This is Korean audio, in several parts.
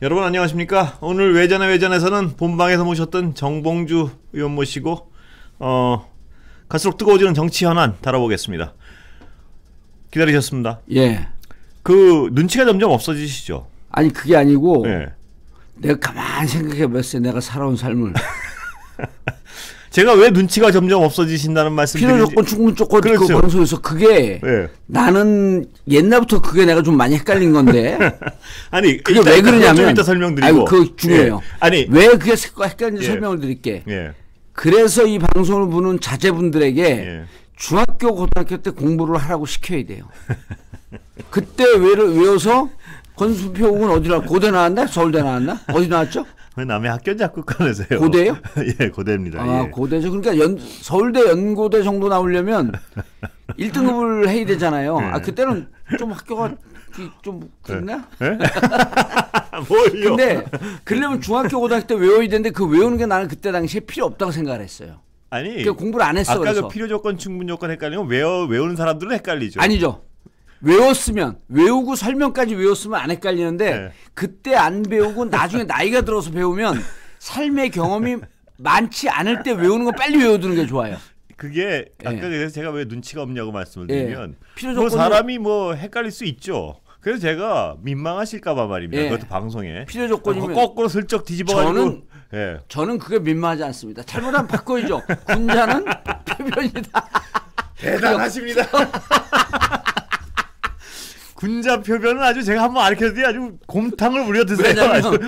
여러분 안녕하십니까? 오늘 외전에서는 본방에서 모셨던 정봉주 의원 모시고 갈수록 뜨거워지는 정치 현안 다뤄보겠습니다. 기다리셨습니다. 예. 그 눈치가 점점 없어지시죠? 아니 그게 아니고 예. 내가 가만히 생각해봤어요. 내가 살아온 삶을. 제가 왜 눈치가 점점 없어지신다는 말씀 필요 조건, 충분 조건 그렇죠. 그 방송에서 그게 예. 나는 옛날부터 그게 내가 좀 많이 헷갈린 건데. 아니 그게 왜 그러냐면 좀 이따 설명드리고. 아니, 그거 중요해요. 예. 아니 왜 그게 헷갈린지 예. 설명을 드릴게. 예. 그래서 이 방송을 보는 자제분들에게 예. 중학교 고등학교 때 공부를 하라고 시켜야 돼요. 그때 외워서 권순표국은 어디 나왔? 고대 나왔나? 서울대 나왔나? 어디 나왔죠? 왜 남의 학교 자꾸 꺼내세요? 고대요? 예, 고대입니다. 아, 예. 고대죠. 그러니까 서울대 연고대 정도 나오려면 1등급을 해야 되잖아요. 네. 아, 그때는 좀 학교가 좀 그랬나? 예? 뭘요? 근데 그러려면 중학교 고등학교 때 외워야 되는데 그 외우는 게 나는 그때 당시에 필요 없다고 생각을 했어요. 아니 그러니까 공부를 안 했어. 아까 그래서. 그 필요 조건 충분 조건 헷갈리면 외우는 사람들은 헷갈리죠. 아니죠. 외웠으면 외우고 설명까지 외웠으면 안 헷갈리는데 네. 그때 안 배우고 나중에 나이가 들어서 배우면 삶의 경험이 많지 않을 때 외우는 거 빨리 외워두는 게 좋아요. 그게 아까 예. 그래서 제가 왜 눈치가 없냐고 말씀을 드리면 필요 뭐 조건이- 사람이 뭐 헷갈릴 수 있죠. 그래서 제가 민망하실까봐 말입니다. 예. 그것도 방송에 필요 조건이면 거꾸로 슬쩍 뒤집어가지고 저는 그게 민망하지 않습니다. 잘못하면 바꿔야죠. 군자는 표변이다. 대단하십니다. 군자 표변은 아주 제가 한번 알려드리 아주 곰탕을 우려 드세요.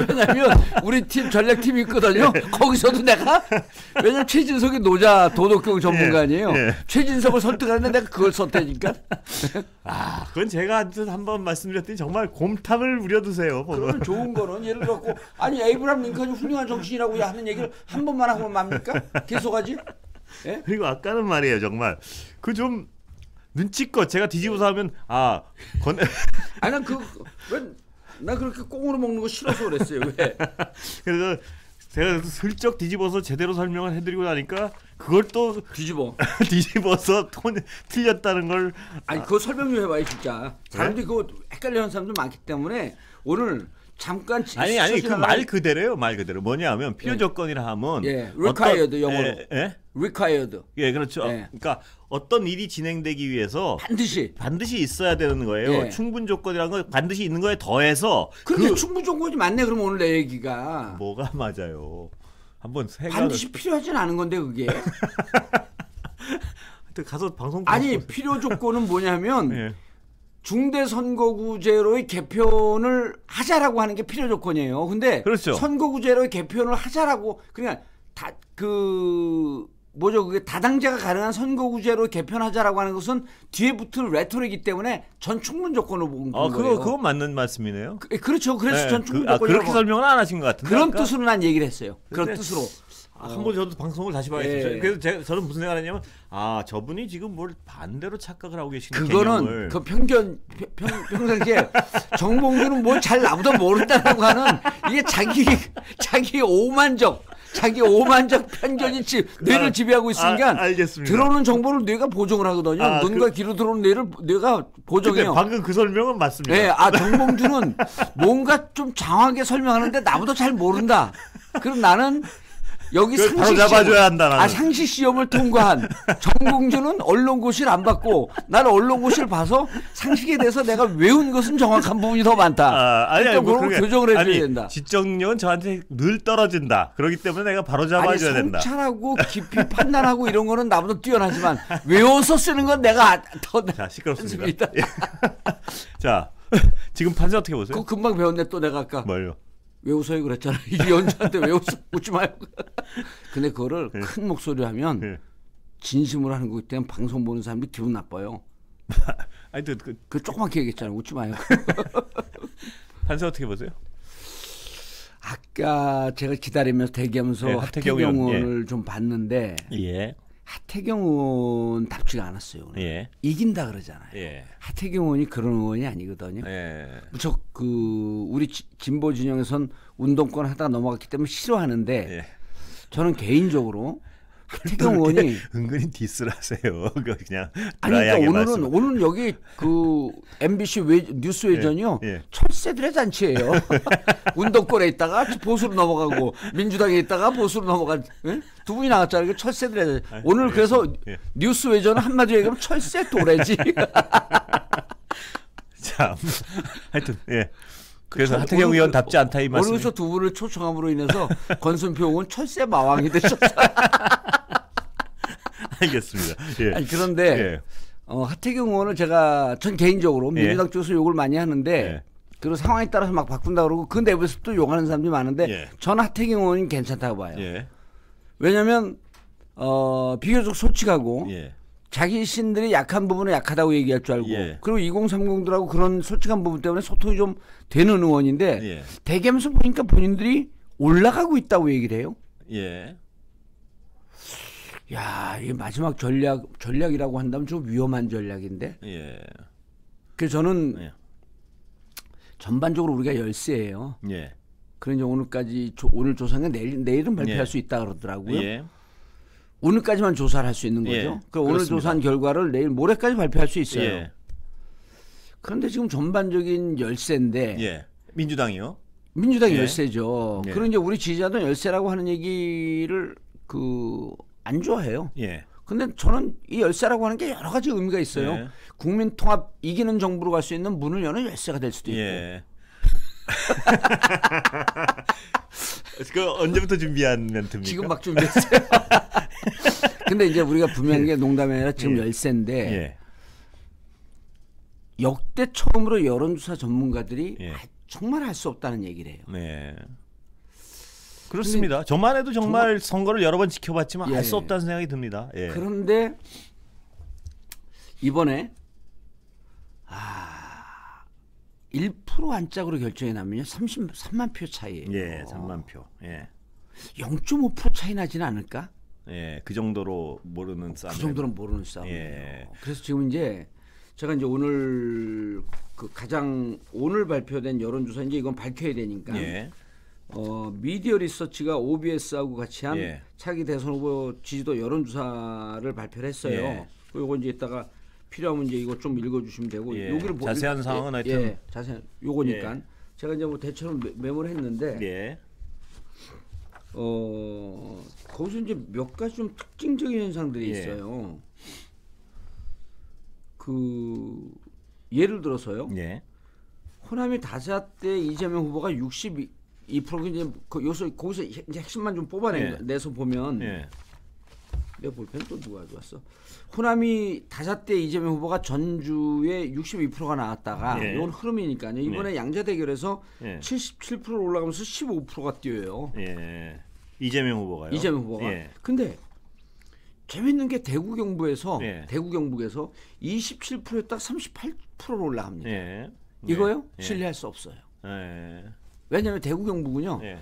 왜냐면 우리 팀 전략팀이 있거든요. 거기서도 내가 왜냐면 최진석이 노자 도덕경 전문가 아니에요. 예. 최진석을 설득하는데 내가 그걸 썼다니까. 아, 그건 제가 한번 말씀드렸더니 정말 곰탕을 우려 드세요. 그러면 좋은 거는 예를 들어 아니 에이브람 링컨이 훌륭한 정치인이라고 하는 얘기를 한 번만 하고 맙니까? 계속하지? 예? 그리고 아까는 말이에요, 정말 그 좀 눈치껏 제가 뒤집어서 하면 아니 난 그렇게 꽁으로 먹는 거 싫어서 그랬어요. 왜? 그래서 제가 슬쩍 뒤집어서 제대로 설명을 해드리고 나니까 그걸 또 뒤집어서 틀렸다는 걸. 아니 그거 설명 좀 해봐요 진짜. 사람들이 그거 헷갈려하는 사람들 많기 때문에 오늘 잠깐 아니 그 말 그대로예요. 말 그대로 뭐냐면 필요 예. 조건이라 하면 required 영어로. required. 예, 그렇죠. 예. 그러니까 어떤 일이 진행되기 위해서 반드시 있어야 되는 거예요. 예. 충분 조건이라는 건 반드시 있는 거에 더해서 근데 충분 조건이 맞네. 그럼 오늘 내 얘기가 뭐가 맞아요. 한번 반드시 필요하진 않은 건데 그게. 가서 방송 아니 필요 조건은 뭐냐면 예. 중대선거구제로의 개편을 하자라고 하는 게 필요 조건이에요. 근데 그렇죠. 선거구제로의 개편을 하자라고 그러니까 그게 다당제가 가능한 선거구제로 개편하자라고 하는 것은 뒤에 붙을 레토릭이기 때문에 전 충분 조건으로 본 거예요. 그건 맞는 말씀이네요. 그렇죠. 그래서 네, 전 충분 조건이라고. 그렇게 설명을 안 하신 것 같은데. 그런 뜻으로 난 얘기를 했어요. 그런 뜻으로. 한번 저도 방송을 다시 봐야겠어요. 예. 그래서 저는 무슨 생각을 했냐면 저분이 지금 뭘 반대로 착각을 하고 계시는 그거는 개념을. 그 평상시에 정봉주는 뭘 잘 나보다 모른다라고 하는 이게 자기 오만적 편견이 뇌를 지배하고 있으니까 알겠습니다. 들어오는 정보를 뇌가 보정을 하거든요. 눈과 귀로 들어오는 뇌가 보정해요. 방금 그 설명은 맞습니다. 네, 정봉주는 뭔가 좀 장하게 설명하는데 나보다 잘 모른다. 그럼 나는 여기 바로 잡아줘야 한다. 나는. 상식 시험을 통과한 정봉주는 언론고시를 안 받고 나는 언론고시를 봐서 상식에 대해서 내가 외운 것은 정확한 부분이 더 많다. 아니 그런 교정을 해줘야 된다. 지적력은 저한테 늘 떨어진다. 그렇기 때문에 내가 바로 잡아줘야 된다. 성찰하고 깊이 판단하고 이런 거는 나보다 뛰어나지만 외워서 쓰는 건 내가 더 시끄럽습니다. 자, 지금 판세 어떻게 보세요? 그거 금방 배웠네 또 내가 아까. 뭘요? 왜 웃어요 그랬잖아. 이 연주한테 왜 웃지 말고. 근데 그거를 큰 목소리로 하면 진심으로 하는 거기 때문에 방송 보는 사람들이 기분 나빠요. 아니 그 조그맣게 얘기했잖아. 웃지 마요. 판세 어떻게 보세요? 아까 제가 기다리면서 대기하면서 하태경 의원을 좀 봤는데 예. 하태경 의원답지가 않았어요. 예. 이긴다 그러잖아요. 예. 하태경 의원이 그런 의원이 아니거든요. 예. 무척 우리 진보 진영에선 운동권 하다가 넘어갔기 때문에 싫어하는데 예. 저는 개인적으로 하태경 의원이 은근히 디스를 하세요. 그냥 아니 드라이하게 그러니까 오늘은 여기 그 MBC 뉴스 외전이요. 예, 예. 철새들의 잔치예요. 운동권에 있다가 보수로 넘어가고 민주당에 있다가 보수로 넘어간 예? 두 분이 나왔잖아요. 그 철새들의 잔치. 오늘 그래서 예. 뉴스 외전은 한마디로 얘기하면 철새 도래지. 참 하여튼 예. 그래서 하태경 의원답지 않다 이 말씀. 오늘서 두 분을 초청함으로 인해서 권순표 의원 철새 마왕이 되셨어요. 알겠습니다. 예. 아니, 그런데 예. 하태경 의원은 전 개인적으로 민주당 쪽에서 욕을 많이 하는데 예. 그리고 상황에 따라서 막 바꾼다 그러고 그 내부에서 또 욕하는 사람들이 많은데 예. 저는 하태경 의원이 괜찮다고 봐요. 예. 왜냐하면 비교적 솔직하고 예. 자기 신들이 약한 부분은 약하다고 얘기할 줄 알고 예. 그리고 2030들하고 그런 솔직한 부분 때문에 소통이 좀 되는 의원인데 예. 대개하면서 보니까 본인들이 올라가고 있다고 얘기를 해요. 예. 야, 이 마지막 전략이라고 한다면 좀 위험한 전략인데. 예. 그래서 저는 예. 전반적으로 우리가 열세예요. 예. 그런데 오늘까지 오늘 조사는 내일은 발표할 예. 수 있다 그러더라고요. 예. 오늘까지만 조사를 할 수 있는 거죠. 예. 그러니까 오늘 그렇습니다. 조사한 결과를 내일 모레까지 발표할 수 있어요. 예. 그런데 지금 전반적인 열세인데 예. 민주당이요? 민주당이 예. 열세죠. 예. 그리고 이제 우리 지지자들 열세라고 하는 얘기를 안 좋아해요. 예. 근데 저는 이 열세라고 하는 게 여러 가지 의미가 있어요. 예. 국민 통합 이기는 정부로 갈 수 있는 문을 여는 열세가 될 수도 있고. 예. 그 언제부터 준비한 멘트입니까? 지금 막 준비했어요. 근데 이제 우리가 분명한 게 농담이 아니라 지금 예. 열세인데 예. 역대 처음으로 여론조사 전문가들이 예. 정말 할 수 없다는 얘기를 해요. 네. 그렇습니다. 저만 해도 정말 선거를 여러 번 지켜봤지만 예. 할 수 없다는 생각이 듭니다. 예. 그런데 이번에 1% 안짝으로 결정이 나면요 33만 표 차이예요. 예, 3만 표. 예. 0.5% 차이 나지는 않을까? 예, 그 정도로 모르는 싸움. 그 정도는 모르는 싸움이에요. 예. 그래서 지금 이제 제가 이제 오늘 오늘 발표된 여론조사 이제 이건 밝혀야 되니까 예. 미디어 리서치가 OBS하고 같이 한 예. 차기 대선 후보 지지도 여론조사를 발표를 했어요. 예. 그리고 이제 이따가 필요하면 이제 이거 좀 읽어주시면 되고 예. 여기를 자세한 사항은 하여튼 예, 자세한 요거니까 예. 제가 이제 뭐 대처럼 메모를 했는데 예. 거기서 이제 몇 가지 좀 특징적인 현상들이 예. 있어요. 예를 들어서요. 예. 호남이 다자 때 이재명 후보가 62% 이제 거기서 이제 핵심만 좀 뽑아내서 보면 예. 내 볼펜 또 누가 가져왔어? 호남이 다자 때 이재명 후보가 전주에 62%가 나왔다가 예. 이건 흐름이니까요. 이번에 양자 대결에서 예. 77%로 올라가면서 15%가 뛰어요. 예. 이재명 후보가요. 이재명 후보가. 예. 근데 재밌는 게 대구 경북에서 예. 27%였다 38%로 올라갑니다. 예. 이거요? 예. 신뢰할 수 없어요. 예. 왜냐하면 대구 경북은요. 예.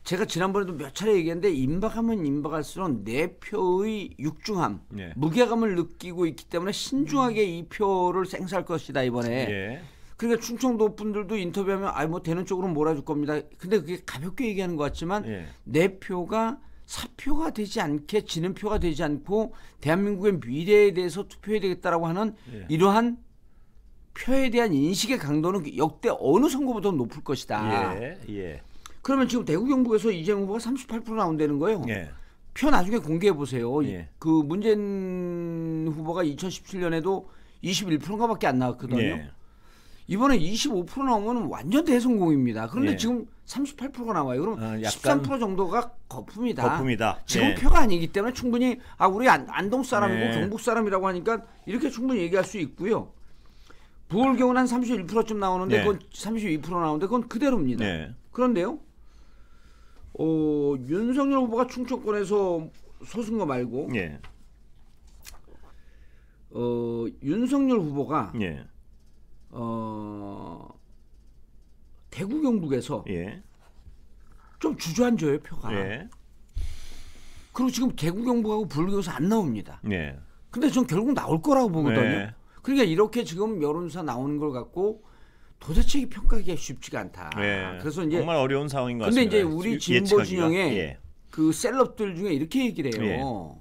제가 지난번에도 몇 차례 얘기했는데 임박하면 임박할수록 내 표의 육중함, 예. 무게감을 느끼고 있기 때문에 신중하게 이 표를 생사할 것이다 이번에. 예. 그러니까 충청도 분들도 인터뷰하면 뭐 되는 쪽으로 몰아줄 겁니다. 근데 그게 가볍게 얘기하는 것 같지만 예. 내 표가 사표가 되지 않게 지는 표가 되지 않고 대한민국의 미래에 대해서 투표해야 되겠다라고 하는 예. 이러한 표에 대한 인식의 강도는 역대 어느 선거보다 높을 것이다. 예. 예. 그러면 지금 대구 경북에서 이재명 후보가 38% 나온다는 거예요. 예. 표 나중에 공개해 보세요. 예. 그 문재인 후보가 2017년에도 21%가밖에 안 나왔거든요. 예. 이번에 25% 나오면 완전 대성공입니다. 그런데 예. 지금 38%가 나와요. 그럼 약간 13% 정도가 거품이다. 거품이다. 지금 예. 표가 아니기 때문에 충분히 우리 안동 사람이고 예. 경북 사람이라고 하니까 이렇게 충분히 얘기할 수 있고요. 부울 경우는 한 31%쯤 나오는데 예. 그건 32% 나오는데 그건 그대로입니다. 예. 그런데요. 윤석열 후보가 충청권에서 소승거 말고 예. 윤석열 후보가 예. 대구 경북에서 예. 좀 주저앉아요 표가. 예. 그리고 지금 대구 경북하고 부울경에서 안 나옵니다. 예. 근데 전 결국 나올 거라고 보거든요. 예. 그러니까 이렇게 지금 여론조사 나오는 걸 갖고 도대체 평가하기가 쉽지가 않다. 예. 그래서 이제 정말 어려운 상황인 것 근데 같습니다. 이제 우리 진보 예측하기가. 진영의 예. 그 셀럽들 중에 이렇게 얘기를 해요.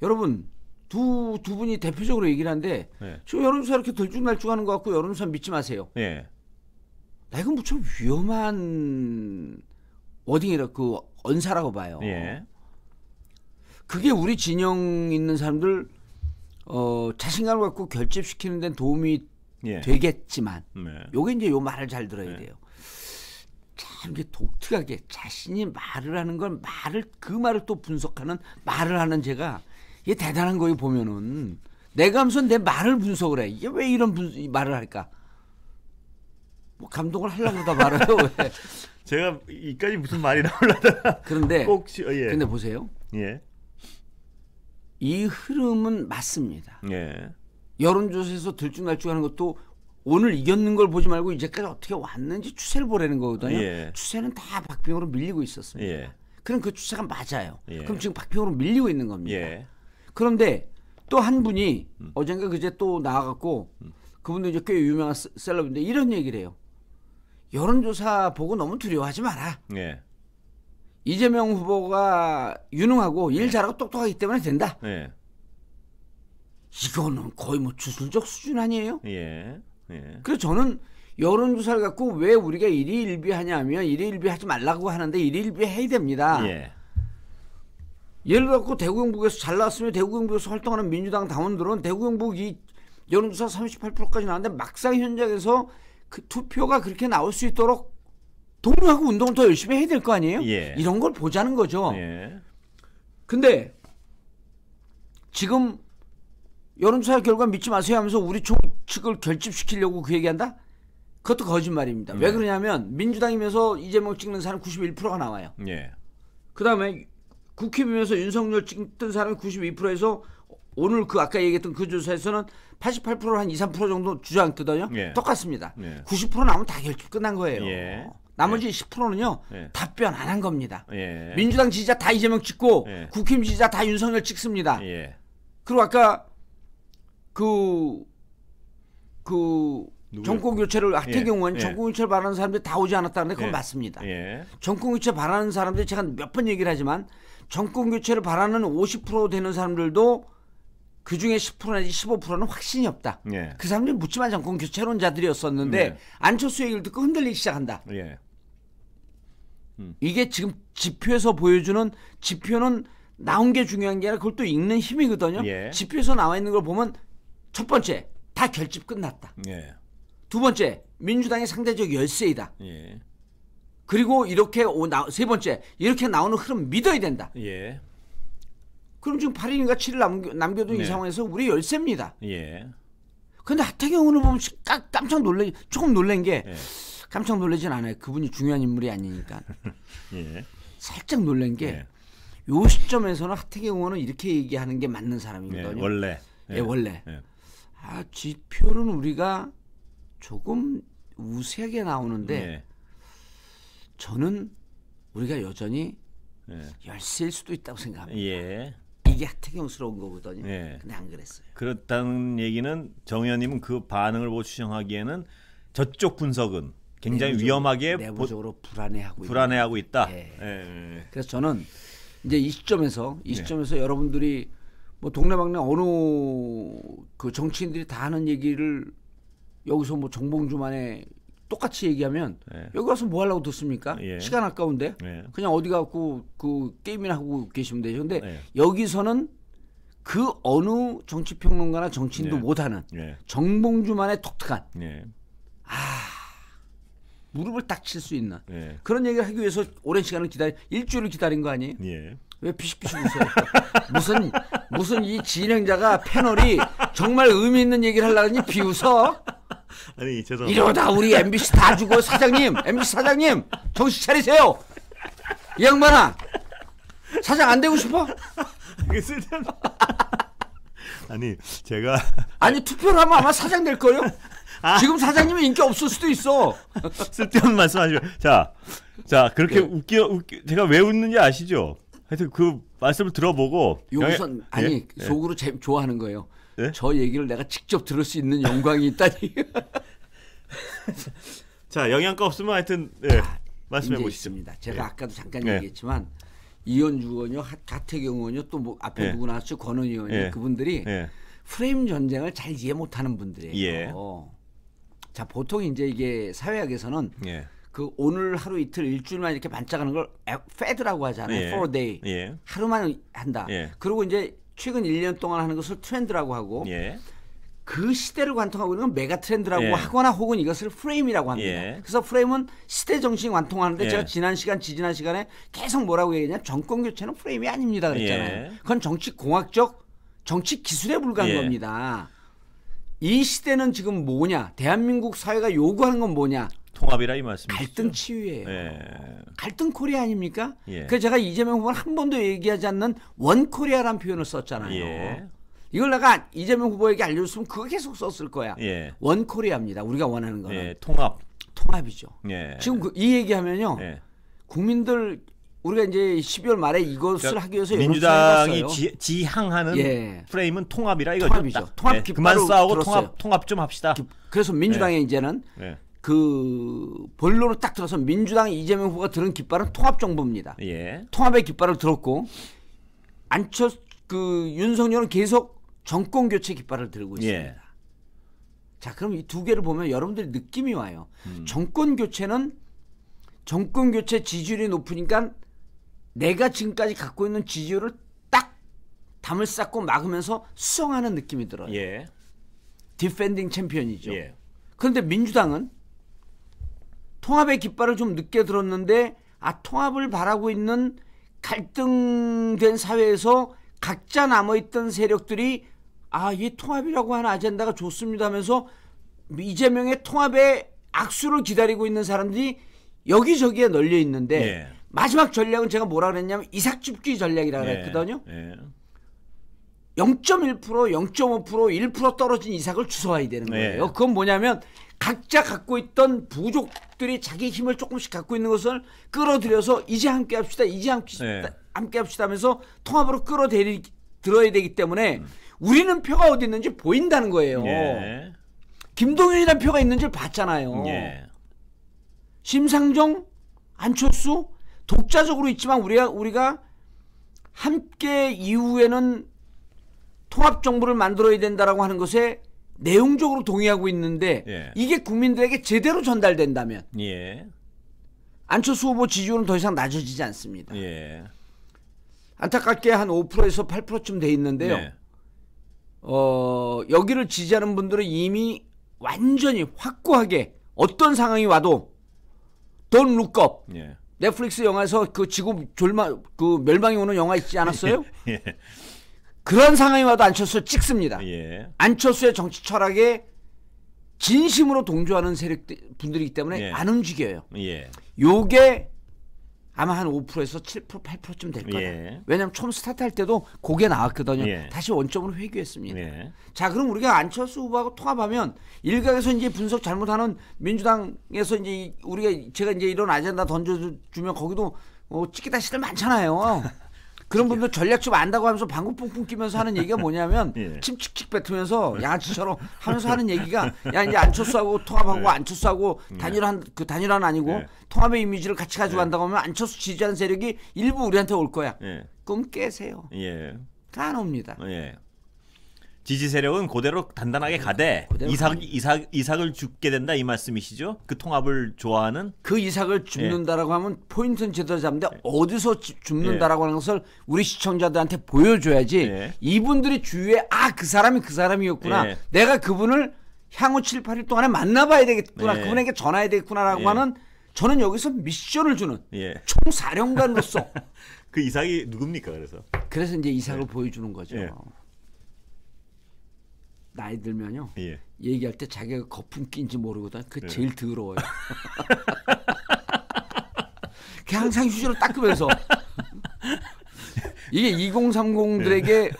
여러분 두 분이 대표적으로 얘기를 하는데 예. 저 여론조사 이렇게 들쭉날쭉하는 것 같고 여론조사 믿지 마세요. 예. 나 이건 무척 위험한 워딩이라 그 언사라고 봐요. 예. 그게 우리 진영 있는 사람들 자신감을 갖고 결집시키는 데는 도움이 예. 되겠지만 네. 요게 이제 요 말을 잘 들어야 네. 돼요. 참 이게 독특하게 자신이 말을 하는 걸 그 말을 또 분석하는 말을 하는 제가 이게 대단한 거예요. 보면은 내가 하면서 내 말을 분석을 해. 이게 왜 이런 말을 할까? 뭐 감동을 하려고 다 말해요. 왜? 제가 이까지 무슨 말이 나오려다가 그런데 꼭 예. 근데 보세요. 예. 이 흐름은 맞습니다. 예. 여론조사에서 들쭉날쭉하는 것도 오늘 이겼는 걸 보지 말고 이제까지 어떻게 왔는지 추세를 보라는 거거든요. 예. 추세는 다 박빙으로 밀리고 있었습니다. 예. 그럼 그 추세가 맞아요. 예. 그럼 지금 박빙으로 밀리고 있는 겁니다. 예. 그런데 또 한 분이 어젠가 그제 또 나와갖고 그분도 이제 꽤 유명한 셀럽인데 이런 얘기를 해요. 여론조사 보고 너무 두려워하지 마라. 예. 이재명 후보가 유능하고 일 잘하고 똑똑하기 때문에 된다. 예. 이거는 거의 뭐 주술적 수준 아니에요? 예. 예. 그래서 저는 여론조사를 갖고 왜 우리가 일희일비하냐면 일희일비하지 말라고 하는데 일희일비해야 됩니다. 예. 예를 들어 대구 경북에서 잘 나왔으면 대구 경북에서 활동하는 민주당 당원들은 대구 경북 이 여론조사 38%까지 나왔는데 막상 현장에서 그 투표가 그렇게 나올 수 있도록 동료하고 운동을 더 열심히 해야 될 거 아니에요? 예. 이런 걸 보자는 거죠. 예. 근데 지금 여론조사 결과 믿지 마세요 하면서 우리 측을 결집시키려고 그 얘기한다? 그것도 거짓말입니다. 왜 그러냐면 민주당이면서 이재명 찍는 사람 91%가 나와요. 예. 그다음에 국힘이면서 윤석열 찍던 사람이 92%에서 오늘 그 아까 얘기했던 그 조사에서는 88% 한 2, 3% 정도 주장했거든요. 예. 똑같습니다. 예. 90% 나오면 다 결집 끝난 거예요. 예. 나머지 10%는요. 예. 답변 안 한 겁니다. 예. 민주당 지지자 다 이재명 찍고 예. 국힘 지지자 다 윤석열 찍습니다. 예. 그리고 아까 누구요? 정권 교체를 하태경 의원 예. 정권 교체를 바라는 사람들이 다 오지 않았다는데 그건 예. 맞습니다. 예. 정권 교체 바라는 사람들이 제가 몇 번 얘기를 하지만 정권 교체를 바라는 50% 되는 사람들도 그 중에 10% 내지 15%는 확신이 없다. 예. 그 사람들이 묻지마 정권 교체론자들이었었는데 예. 안철수 얘기를 듣고 흔들리기 시작한다. 예. 이게 지금 지표에서 보여주는 지표는 나온 게 중요한 게 아니라 그걸 또 읽는 힘이거든요. 예. 지표에서 나와 있는 걸 보면 첫 번째 다 결집 끝났다. 예. 두 번째 민주당의 상대적 열세이다. 예. 그리고 이렇게 세 번째 이렇게 나오는 흐름 믿어야 된다. 예. 그럼 지금 8일인가 7일 남겨둔 이 네. 상황에서 우리 열세입니다. 예. 근데 하태경 의원을 보면 깜짝 조금 놀란 게 예. 깜짝 놀라진 않아요. 그분이 중요한 인물이 아니니까. 예. 살짝 놀란 게 예. 요 시점에서는 하태경 의원은 이렇게 얘기하는 게 맞는 사람이거든요. 예. 원래. 예, 원래. 예. 지표는 우리가 조금 우세하게 나오는데 예. 저는 우리가 여전히 예. 열세일 수도 있다고 생각합니다. 예. 이게 하태경스러운 거거든요. 예. 근데 안 그랬어요. 그렇다는 얘기는 정 의원님은 그 반응을 보고 추정하기에는 저쪽 분석은 굉장히 위험하게 내부적으로 불안해하고 있다. 예. 예. 그래서 저는 이제 이 시점에서 여러분들이 뭐 동네방네 어느 그 정치인들이 다 하는 얘기를 여기서 뭐 정봉주만에 똑같이 얘기하면 예. 여기 와서 뭐 하려고 듣습니까? 예. 시간 아까운데 예. 그냥 어디 가고 그 게임이나 하고 계시면 되죠. 근데 예. 여기서는 그 어느 정치평론가나 정치인도 예. 못하는 예. 정봉주만의 독특한 예. 무릎을 딱 칠 수 있는 예. 그런 얘기를 하기 위해서 오랜 시간을 일주일을 기다린 거 아니에요? 예. 왜 피식피식 웃어요? 무슨 이 진행자가 패널이 정말 의미 있는 얘기를 하려니 비웃어? 아니 죄송합니다. 이러다 우리 MBC 다 주고 MBC 사장님 정신 차리세요. 이 양반아 사장 안 되고 싶어? 이게 쓸데없는. 아니 제가 아니 투표를 하면 아마 사장 될 거예요. 지금 사장님은 인기 없을 수도 있어. 쓸데없는 말씀하시고 자 그렇게 웃겨 제가 왜 웃는지 아시죠? 하여튼 그 말씀을 들어보고 여기선 아니 예? 속으로 좋아하는 거예요. 예? 저 얘기를 내가 직접 들을 수 있는 영광이 있다니. 자 영양가 없으면 하여튼 예, 말씀해 문제 보시죠. 있습니다. 제가 예. 아까도 잠깐 예. 얘기했지만 이현주 의원이요, 하태경 의원이요, 또 뭐 앞에 예. 누구 나왔죠? 권은희 의원이요. 예. 그분들이 예. 프레임 전쟁을 잘 이해 못하는 분들이에요. 예. 자, 보통 이제 이게 사회학에서는 예. 그 오늘 하루 이틀 일주일만 이렇게 반짝하는 걸 패드라고 하잖아요. 예. for a day. 예. 하루만 한다. 예. 그리고 이제 최근 1년 동안 하는 것을 트렌드라고 하고 예. 그 시대를 관통하고 있는 건 메가 트렌드라고 예. 하거나 혹은 이것을 프레임이라고 합니다. 예. 그래서 프레임은 시대 정신이 관통하는데 예. 제가 지난 시간에 계속 뭐라고 얘기했냐, 정권 교체는 프레임이 아닙니다 그랬잖아요. 예. 그건 정치 공학적 정치 기술에 불과한 예. 겁니다. 이 시대는 지금 뭐냐, 대한민국 사회가 요구하는 건 뭐냐, 통합이라 이 말씀이시죠? 갈등 치유예요. 예. 갈등 코리아 아닙니까? 예. 그래서 제가 이재명 후보는 한 번도 얘기하지 않는 원 코리아라는 표현을 썼잖아요. 예. 이걸 내가 이재명 후보에게 알려줬으면 그거 계속 썼을 거야. 예. 원 코리아입니다. 우리가 원하는 거는 예. 통합. 통합이죠. 예. 지금 이 얘기하면요, 예. 국민들 우리가 이제 12월 말에 이것을 그러니까 하기 위해서 민주당이 여론조사를 해봤어요. 지향하는 예. 프레임은 통합이라 이거죠. 통합이죠. 딱. 통합 예. 깃발을 그만 싸우고 들었어요. 통합 좀 합시다. 그래서 민주당에 이제는 예. 그 본론을 딱 들어서 민주당 이재명 후보가 들은 깃발은 통합 정부입니다. 예. 통합의 깃발을 들었고 윤석열은 계속 정권 교체 깃발을 들고 있습니다. 예. 자, 그럼 이 두 개를 보면 여러분들이 느낌이 와요. 정권 교체 지지율이 높으니까 내가 지금까지 갖고 있는 지지율을 딱 담을 쌓고 막으면서 수성하는 느낌이 들어요. 예. 디펜딩 챔피언이죠. 예. 그런데 민주당은 통합의 깃발을 좀 늦게 들었는데 통합을 바라고 있는 갈등된 사회에서 각자 남아있던 세력들이 이 통합이라고 하는 아젠다가 좋습니다 하면서 이재명의 통합의 악수를 기다리고 있는 사람들이 여기저기에 널려 있는데 예. 마지막 전략은 제가 뭐라 그랬냐면 이삭줍기 전략이라고 그랬거든요. 예. 0.1%, 0.5%, 1% 떨어진 이삭을 주워와야 되는 거예요. 예. 그건 뭐냐면 각자 갖고 있던 부족들이 자기 힘을 조금씩 갖고 있는 것을 끌어들여서 이제 함께 합시다, 이제 함께 합시다 하면서 통합으로 끌어들여야 되기 때문에 우리는 표가 어디 있는지 보인다는 거예요. 예. 김동연이라는 표가 있는지 봤잖아요. 예. 심상정, 안철수 독자적으로 있지만 우리가 함께 이후에는 통합 정부를 만들어야 된다라고 하는 것에 내용적으로 동의하고 있는데 예. 이게 국민들에게 제대로 전달된다면 예. 안철수 후보 지지율은 더 이상 낮아지지 않습니다. 예. 안타깝게 한 5%에서 8%쯤 돼 있는데요. 예. 여기를 지지하는 분들은 이미 완전히 확고하게 어떤 상황이 와도 Don't look up. 예. 넷플릭스 영화에서 그 지구 멸망이 오는 영화 있지 않았어요? 예. 그런 상황이 와도 안철수를 찍습니다. 예. 안철수의 정치 철학에 진심으로 동조하는 분들이기 때문에 예. 안 움직여요. 예. 요게 아마 한 5%에서 7%, 8%쯤 될 거다. 예. 왜냐하면 처음 스타트할 때도 그게 나왔거든요. 예. 다시 원점으로 회귀했습니다. 예. 자, 그럼 우리가 안철수 후보하고 통합하면 일각에서 이제 분석 잘못하는 민주당에서 이제 제가 이제 이런 아젠다 던져주면 거기도 찍기다시들 많잖아요. 그런 분들 전략 좀 안다고 하면서 방구 뿡뿡 끼면서 하는 얘기가 뭐냐면 예. 침 칙칙 뱉으면서 양아치처럼 하면서 하는 얘기가 야 이제 안철수하고 통합하고 안철수하고 단일화는 아니고 예. 통합의 이미지를 같이 가져간다고 하면 안철수 지지하는 세력이 일부 우리한테 올 거야. 예. 꿈 깨세요. 예. 안 옵니다. 예. 지지 세력은 그대로 단단하게 가되 그대로 이삭을 죽게 된다 이 말씀이시죠? 그 통합을 좋아하는 그 이삭을 줍는다라고 하면 포인트는 제대로 잡는데 어디서 줍는다라고 하는 것을 우리 시청자들한테 보여줘야지 예. 이분들이 주위에 그 사람이 그 사람이었구나. 예. 내가 그분을 향후 7, 8일 동안에 만나봐야 되겠구나. 예. 그분에게 전화해야 되겠구나라고 예. 하는 저는 여기서 미션을 주는 예. 총사령관으로서 그 이삭이 누굽니까? 그래서 이제 이삭을 보여주는 거죠. 예. 나이 들면요. 예. 얘기할 때 자기가 거품 낀지 모르거든. 그게 제일 더러워요. 그냥 항상 휴지로 닦으면서 이게 2030들에게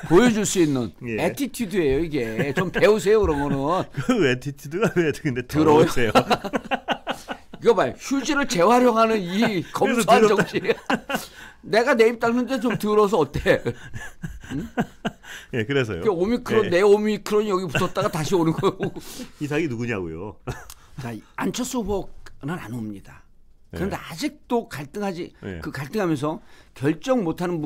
보여줄 수 있는 예. 애티튜드예요. 이게 좀 배우세요. 그런 거는. 그 애티튜드가 왜 근데 더러워요. 더러우세요? 이거 봐요. 휴지를 재활용하는 이 검소한 정신. 내가 내 입 닦는데 좀 더러워서 어때? 응? 예, 그래서요. 오미크론, 예. 내 오미크론이 여기 붙었다가 다시 오는 거고. 이삭이 누구냐고요? 자, 안철수 후보는 안 옵니다. 그런데 아직도 갈등하지 예. 그 갈등하면서 결정 못하는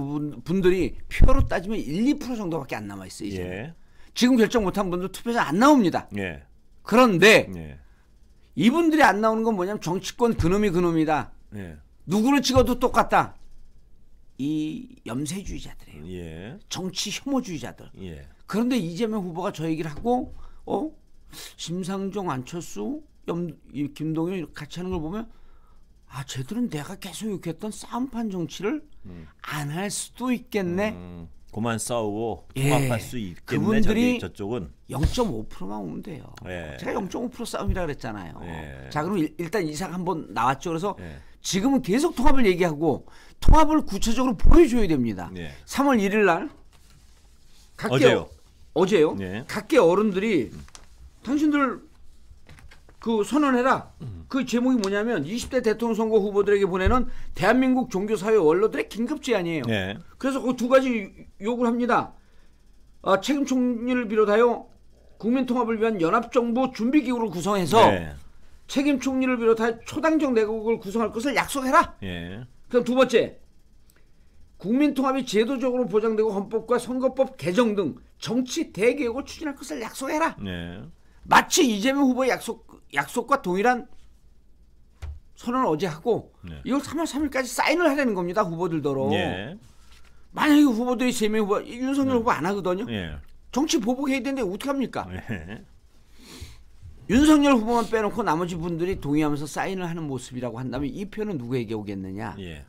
분들이 표로 따지면 1~2% 정도밖에 안 남아 있어요. 이제 예. 지금 결정 못한 분들 투표자 안 나옵니다. 예. 그런데 예. 이분들이 안 나오는 건 뭐냐면 정치권 그놈이 그놈이다. 예. 누구를 찍어도 똑같다. 이 염세주의자들이에요. 예. 정치 혐오주의자들. 예. 그런데 이재명 후보가 저 얘기를 하고 심상정, 안철수, 이 김동연 같이 하는 걸 보면 아 쟤들은 내가 계속 욕했던 싸움판 정치를 안 할 수도 있겠네. 그만 싸우고 예. 통합할 수 있겠네. 그분들이 저쪽은 0.5%만 오면 돼요. 예. 제가 0.5% 싸움이라 그랬잖아요. 예. 자 그럼 일단 이삭 한번 나왔죠. 그래서 예. 지금은 계속 통합을 얘기하고 통합을 구체적으로 보여줘야 됩니다. 예. 3월 1일 날 어제요. 어제요. 예. 각계 어른들이 당신들 그 선언해라. 그 제목이 뭐냐면 20대 대통령 선거 후보들에게 보내는 대한민국 종교사회 원로들의 긴급 제안이에요. 예. 그래서 그 두 가지 요구를 합니다. 책임 총리를 비롯하여 국민 통합을 위한 연합정부 준비기구를 구성해서 예. 책임 총리를 비롯하여 초당적 내국을 구성할 것을 약속해라. 예. 그럼 두 번째, 국민 통합이 제도적으로 보장되고 헌법과 선거법 개정 등 정치 대개혁을 추진할 것을 약속해라. 예. 마치 이재명 후보의 약속과 동일한 선언을 어제 하고 네. 이걸 3월 3일까지 사인을 하려는 겁니다. 후보들더러. 예. 만약에 후보들이 3명 후보, 윤석열 후보 안 하거든요. 예. 정치 보복해야 되는데 어떻게 합니까? 예. 윤석열 후보만 빼놓고 나머지 분들이 동의하면서 사인을 하는 모습이라고 한다면 이 표는 누구에게 오겠느냐? 예.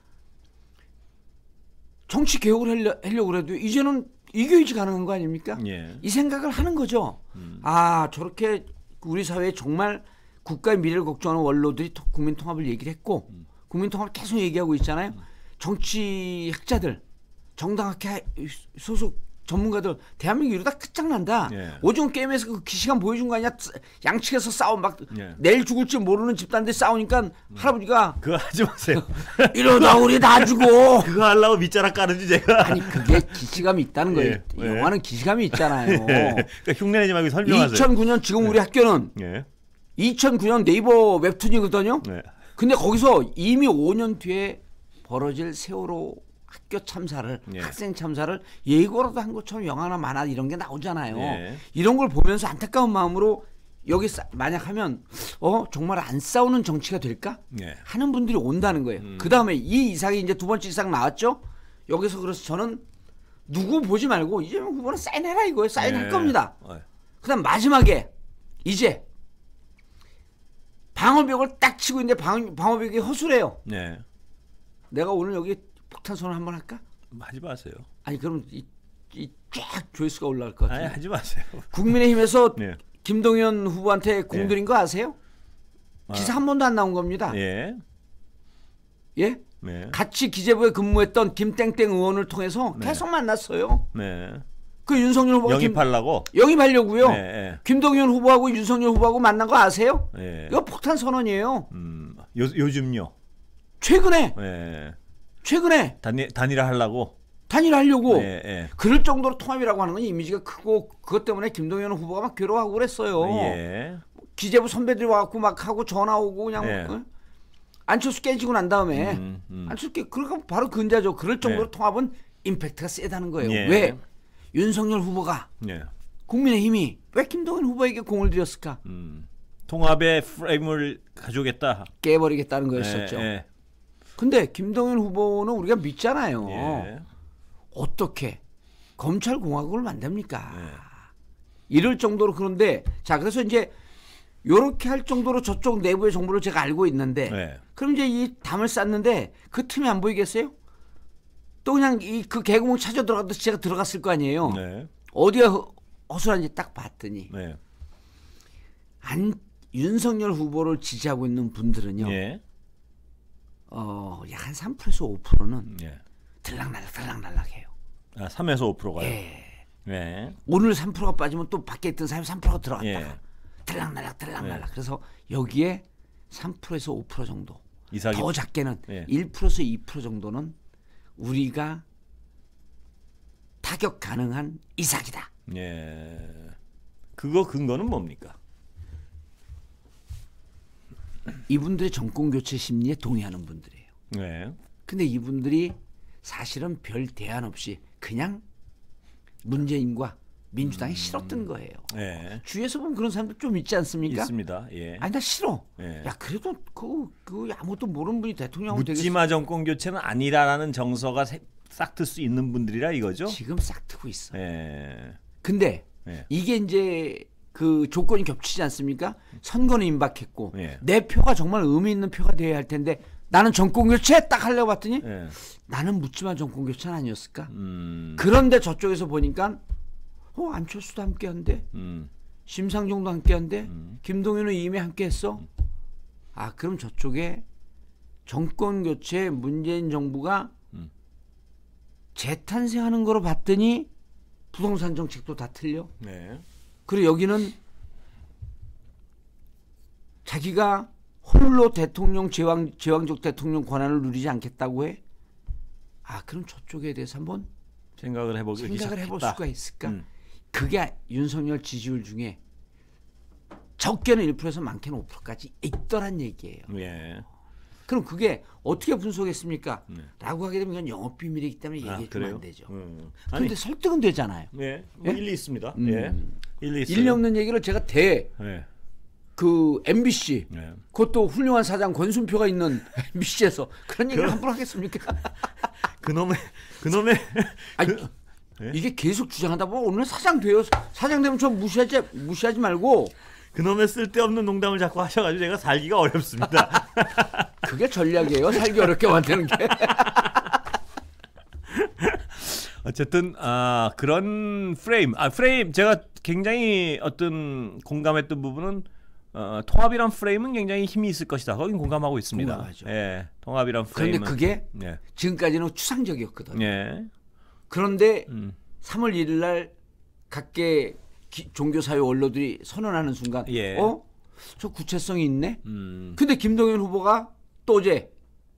정치 개혁을 하려고 해도 이제는 이겨야지 가능한 거 아닙니까? 예. 이 생각을 하는 거죠. 아 저렇게 우리 사회에 정말 국가의 미래를 걱정하는 원로들이 국민 통합을 얘기를 했고 국민 통합을 계속 얘기하고 있잖아요. 정치 학자들, 정당학회 소속 전문가들 대한민국 이러다 끝장난다. 예. 오징어 게임에서 그 기시간 보여준 거 아니야? 양측에서 싸움 막 예. 내일 죽을지 모르는 집단들 싸우니까 할아버지가 그거 하지 마세요. 이러다 우리 다 죽어. 그거 하려고 밑자락 까는지 제가. 아니 그게 기시감이 있다는 거예요. 예. 영화는 기시감이 있잖아요. 그러니까 흉내내지 말고 설명하세요. 2009년 지금 우리 학교는 예. 2009년 네이버 웹툰이거든요. 예. 근데 거기서 이미 5년 뒤에 벌어질 세월호 학교 참사를 예. 학생 참사를 예고라도 한 것처럼 영화나 만화 이런 게 나오잖아요. 예. 이런 걸 보면서 안타까운 마음으로 여기 만약 하면 정말 안 싸우는 정치가 될까 예. 하는 분들이 온다는 거예요. 그 다음에 이 이삭이 이제 두 번째 이삭 나왔죠. 여기서 그래서 저는 누구 보지 말고 이재명 후보는 사인해라 이거예요. 사인할 예. 겁니다. 그다음 마지막에 이제 방어벽을 딱 치고 있는데 방어벽이 허술해요. 네. 내가 오늘 여기 폭탄 선언 한번 할까? 하지 마세요. 아니 그럼 쫙 조회수가 올라갈 것 아니 같아요. 하지 마세요. 국민의힘에서 네. 김동연 후보한테 공들인 거 아세요? 기사 한 번도 안 나온 겁니다. 예. 예? 네. 같이 기재부에 근무했던 김땡땡 의원을 통해서 계속 만났어요. 네. 그 윤석열 후보가 영입하려고. 영입하려고요. 네, 네. 김동연 후보하고 윤석열 후보하고 만난 거 아세요? 네. 이거 폭탄 선언이에요. 요즘요. 최근에 네. 단일화 하려고. 단일하려고 네, 네. 그럴 정도로 통합이라고 하는 건 이미지가 크고 그것 때문에 김동연 후보가 막 괴로워하고 그랬어요. 예. 기재부 선배들이 와갖고 막 하고 전화 오고 그냥 예. 안철수 깨지고 난 다음에 안철수 그러니까 바로 근자죠. 그럴 정도로 예. 통합은 임팩트가 세다는 거예요. 예. 왜? 윤석열 후보가 예. 국민의힘이 왜 김동연 후보에게 공을 들였을까? 통합의 프레임을 가져오겠다. 깨버리겠다는 거였었죠. 예. 근데 김동연 후보는 우리가 믿잖아요. 예. 어떻게 검찰공화국을 만듭니까? 예. 이럴 정도로 그런데 자 그래서 이제 요렇게 할 정도로 저쪽 내부의 정보를 제가 알고 있는데 예. 그럼 이제 이 담을 쌌는데 그 틈이 안 보이겠어요? 또 그냥 그 개구멍 찾아 들어가듯이 제가 들어갔을 거 아니에요. 네. 어디가 허술한지 딱 봤더니 네. 윤석열 후보를 지지하고 있는 분들은요. 예. 약 한 3%에서 5%는 예. 들락날락해요. 3에서 5%가요. 예. 네. 오늘 3%가 빠지면 또 밖에 있던 사람이 3%가 들어갔다가 예. 들락날락. 예. 그래서 여기에 3%에서 5% 정도. 이삭이 더 작게는 예. 1%에서 2% 정도는 우리가 타격 가능한 이삭이다. 예. 그거 근거는 뭡니까? 이분들의 정권 교체 심리에 동의하는 분들이에요. 네. 근데 이분들이 사실은 별 대안 없이 그냥 문재인과 민주당이 싫었던 거예요. 네. 주위에서 보면 그런 사람들 좀 있지 않습니까? 있습니다. 예. 아니 나 싫어. 예. 야 그래도 그 아무것도 모르는 분이 대통령하면 되겠어. 묻지마 정권 교체는 아니라라는 정서가 싹 틀 수 있는 분들이라 이거죠. 지금 싹 트고 있어. 예. 근데 예. 이게 이제 그 조건이 겹치지 않습니까? 선거는 임박했고 예. 내 표가 정말 의미 있는 표가 돼야 할 텐데 나는 정권 교체 딱 하려고 봤더니 예. 나는 묻지마 정권 교체는 아니었을까? 그런데 저쪽에서 보니까 안철수도 함께한대. 심상정도 함께한대. 김동연은 이미 함께했어. 아 그럼 저쪽에 정권 교체 문재인 정부가 재탄생하는 거로 봤더니 부동산 정책도 다 틀려. 네. 그리고 여기는 자기가 홀로 대통령 제왕적 대통령 권한을 누리지 않겠다고 해. 아 그럼 저쪽에 대해서 한번 생각을 해볼 수가 있을까? 그게 윤석열 지지율 중에 적게는 1%에서 많게는 5%까지 있더란 얘기예요. 예. 그럼 그게 어떻게 분석했습니까? 라고 하게 되면 이건 영업 비밀이기 때문에 얘기해주면 안 되죠. 아니, 근데 설득은 되잖아요. 예. 뭐 예? 일리 있습니다. 예. 일리 있어요. 일리 없는 얘기를 제가 예. 그 MBC 예. 그것도 훌륭한 사장 권순표가 있는 MBC에서 그런 얘기를 함부로 하겠습니까? 그놈의 아니, 예? 이게 계속 주장하다 보면 오늘 사장 돼요. 사장 되면 좀 무시하지 말고 그놈의 쓸데없는 농담을 자꾸 하셔가지고 제가 살기가 어렵습니다. 그게 전략이에요. 살기 어렵게 만드는 게. 어쨌든 그런 프레임 제가 굉장히 어떤 공감했던 부분은 통합이란 프레임은 굉장히 힘이 있을 것이다. 거긴 공감하고 있습니다. 공감하죠. 예, 통합이란 프레임은 그런데 그게 예. 지금까지는 추상적이었거든요. 예. 그런데 3월 1일 날 각계 종교사회 원로들이 선언하는 순간 예. 저 구체성이 있네. 근데 김동연 후보가 또 어제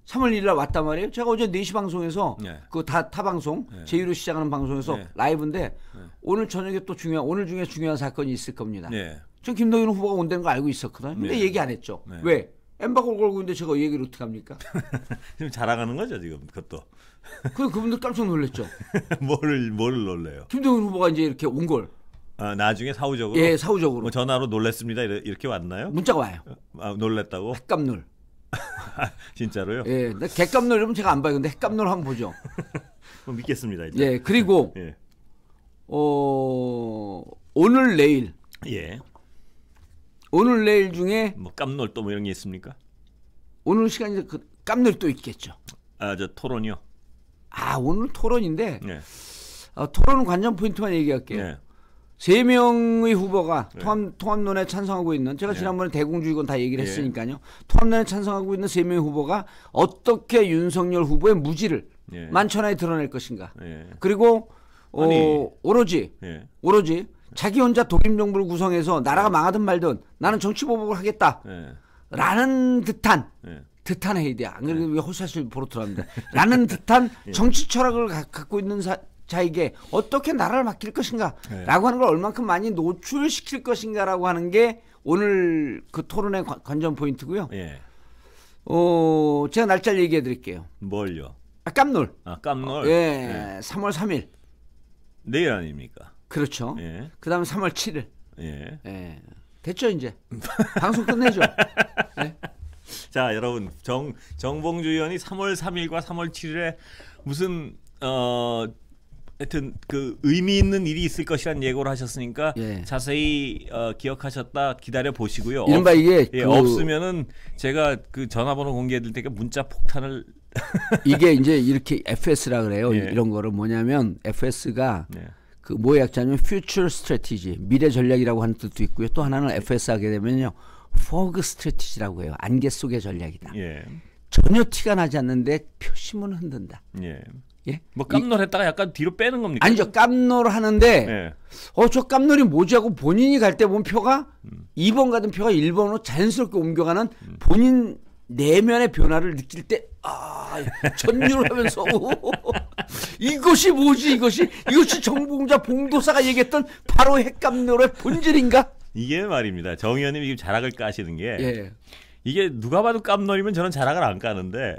3월 1일 날 왔단 말이에요. 제가 어제 4시 방송에서 예. 그 타 방송 제2로 시작하는 방송에서 예. 라이브인데 오늘 저녁에 또 오늘 중에 중요한 사건이 있을 겁니다. 예. 전 김동연 후보가 온다는 거 알고 있었거든요. 근데 네. 얘기 안 했죠. 네. 왜? 엠바고 걸고 있는데 제가 이 얘기를 어떻게 합니까? 지금 자랑하는 거죠 지금 그것도. 그분들 깜짝 놀랐죠. 뭐를 놀래요? 김동연 후보가 이제 이렇게 온 걸. 나중에 사후적으로. 예, 사후적으로. 뭐 전화로 놀랬습니다 이렇게 왔나요? 문자가 와요. 놀랬다고? 핵감놀. 진짜로요? 예, 근데 객감놀 이러면 제가 안 봐요. 근데 핵감놀 한번 보죠. 믿겠습니다 이제. 예, 그리고 예. 오늘 내일. 예. 오늘 내일 중에 뭐 깜놀 또 뭐 이런 게 있습니까? 오늘 시간이 그 깜놀이 또 있겠죠. 저 토론이요. 오늘 토론인데 예. 토론은 관전 포인트만 얘기할게요. 예. 3명의 후보가 통합론에 찬성하고 있는 제가 지난번에 대공주의건 다 얘기를 했으니까요. 통합론에 찬성하고 있는 3명의 후보가 어떻게 윤석열 후보의 무지를 만천하에 드러낼 것인가. 그리고 오로지 자기 혼자 독임정부를 구성해서 나라가 망하든 말든 나는 정치보복을 하겠다. 라는 듯한 해야 돼. 안 그래도 왜 헛사실 보러 들어갑니다. 라는 듯한 정치 철학을 갖고 있는 자에게 어떻게 나라를 맡길 것인가 라고 하는 걸 얼만큼 많이 노출시킬 것인가라고 하는 게 오늘 그 토론의 관전 포인트고요. 제가 날짜를 얘기해 드릴게요. 뭘요? 깜놀. 깜놀. 예, 3월 3일. 내일 아닙니까? 그렇죠. 예. 그다음에 3월 7일. 예. 예. 됐죠 이제. 방송 끝내죠. 네. 자 여러분 정봉주 의원이 3월 3일과 3월 7일에 무슨 하여튼 그 의미 있는 일이 있을 것이라는 예고를 하셨으니까 자세히 기억하셨다 기다려 보시고요. 이른바 이게 없으면은 제가 그 전화번호 공개해드릴 테니까 문자 폭탄을 이게 이제 이렇게 FS라 그래요. 이런 거를 뭐냐면 FS가 그 뭐의 약자냐면 Future Strategy 미래 전략이라고 하는 뜻도 있고요. 또 하나는 FS 하게 되면요 Fog Strategy라고 해요. 안개 속의 전략이다. 전혀 티가 나지 않는데 표심은 흔든다. 뭐 깜놀했다가 약간 뒤로 빼는 겁니까? 아니죠. 깜놀 하는데 저 깜놀이 뭐지 하고 본인이 갈 때 보면 표가 2번 가던 표가 1번으로 자연스럽게 옮겨가는 본인 내면의 변화를 느낄 때 전율을 하면서 이것이 뭐지 이것이 정봉자 봉도사가 얘기했던 바로 핵감놀의 본질인가? 이게 말입니다. 정 의원님이 지금 자락을 까시는 게 이게 누가 봐도 깜놀이면 저는 자락을 안 까는데